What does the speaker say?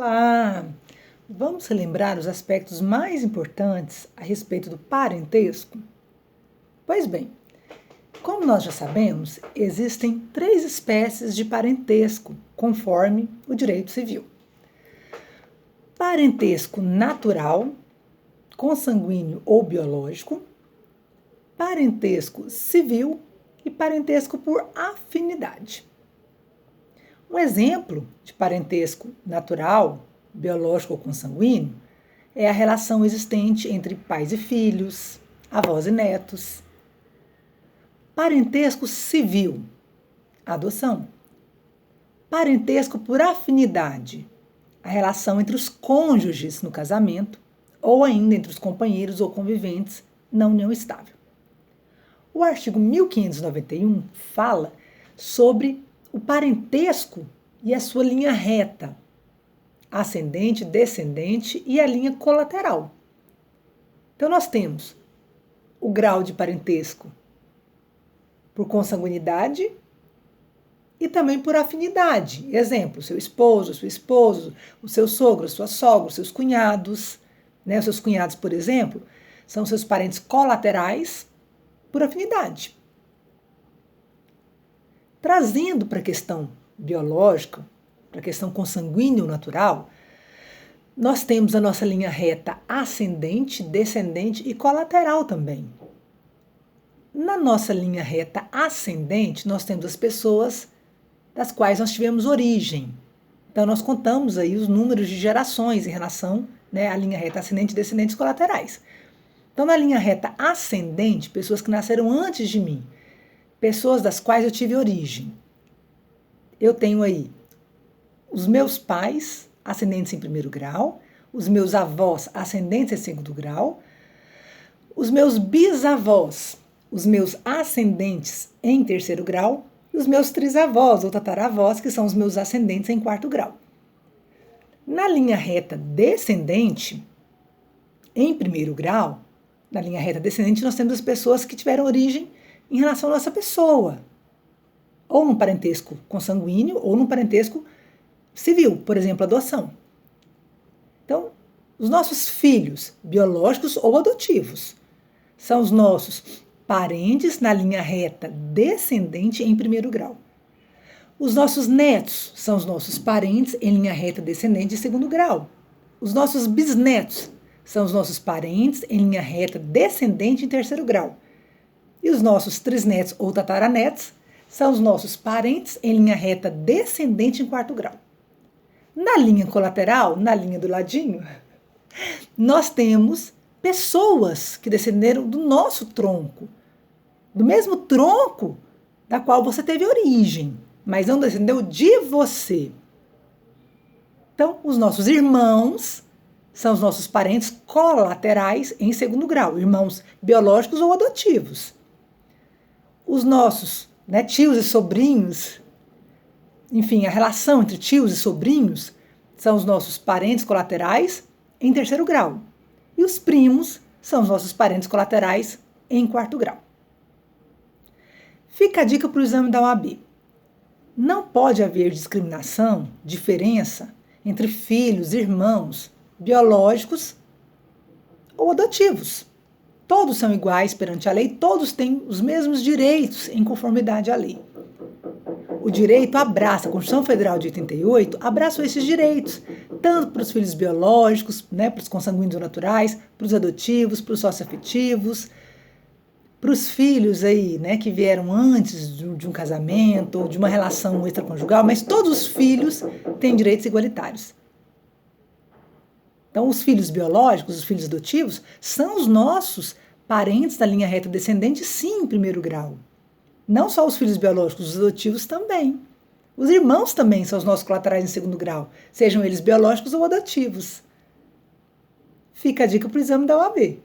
Olá! Vamos relembrar os aspectos mais importantes a respeito do parentesco? Pois bem, como nós já sabemos, existem 3 espécies de parentesco, conforme o direito civil: parentesco natural, consanguíneo ou biológico, parentesco civil e parentesco por afinidade. Um exemplo de parentesco natural, biológico ou consanguíneo é a relação existente entre pais e filhos, avós e netos. Parentesco civil, adoção. Parentesco por afinidade, a relação entre os cônjuges no casamento ou ainda entre os companheiros ou conviventes na união estável. O artigo 1591 fala sobre o parentesco e a sua linha reta, ascendente, descendente e a linha colateral. Então, nós temos o grau de parentesco por consanguinidade e também por afinidade. Exemplo, seu esposo, seu esposo, o seu sogro, a sua sogra, os seus cunhados. Os seus cunhados, por exemplo, são seus parentes colaterais por afinidade. Trazendo para a questão biológica, para a questão consanguínea ou natural, nós temos a nossa linha reta ascendente, descendente e colateral também. Na nossa linha reta ascendente, nós temos as pessoas das quais nós tivemos origem. Então, nós contamos aí os números de gerações em relação à linha reta ascendente, descendentes e colaterais. Então, na linha reta ascendente, pessoas que nasceram antes de mim, pessoas das quais eu tive origem. Eu tenho aí os meus pais, ascendentes em primeiro grau, os meus avós, ascendentes em segundo grau, os meus bisavós, os meus ascendentes em terceiro grau, e os meus trisavós ou tataravós, que são os meus ascendentes em quarto grau. Na linha reta descendente, em primeiro grau, na linha reta descendente, nós temos as pessoas que tiveram origem em relação à nossa pessoa, ou num parentesco consanguíneo, ou num parentesco civil, por exemplo, adoção. Então, os nossos filhos, biológicos ou adotivos, são os nossos parentes na linha reta descendente em primeiro grau. Os nossos netos são os nossos parentes em linha reta descendente em segundo grau. Os nossos bisnetos são os nossos parentes em linha reta descendente em terceiro grau. E os nossos trisnetos ou tataranetos são os nossos parentes em linha reta descendente em quarto grau. Na linha colateral, na linha do ladinho, nós temos pessoas que descenderam do nosso tronco, do mesmo tronco da qual você teve origem, mas não descendeu de você. Então, os nossos irmãos são os nossos parentes colaterais em segundo grau, irmãos biológicos ou adotivos. Os nossos tios e sobrinhos, enfim, a relação entre tios e sobrinhos são os nossos parentes colaterais em terceiro grau. E os primos são os nossos parentes colaterais em quarto grau. Fica a dica para o exame da OAB. Não pode haver discriminação, diferença entre filhos, irmãos, biológicos ou adotivos. Todos são iguais perante a lei, todos têm os mesmos direitos em conformidade à lei. O direito abraça, a Constituição Federal de 88 abraçou esses direitos, tanto para os filhos biológicos, para os consanguíneos ou naturais, para os adotivos, para os socioafetivos, para os filhos aí, que vieram antes de um casamento ou de uma relação extraconjugal, mas todos os filhos têm direitos igualitários. Então, os filhos biológicos, os filhos adotivos, são os nossos parentes da linha reta descendente, sim, em primeiro grau. Não só os filhos biológicos, os adotivos também. Os irmãos também são os nossos colaterais em segundo grau, sejam eles biológicos ou adotivos. Fica a dica para o exame da OAB.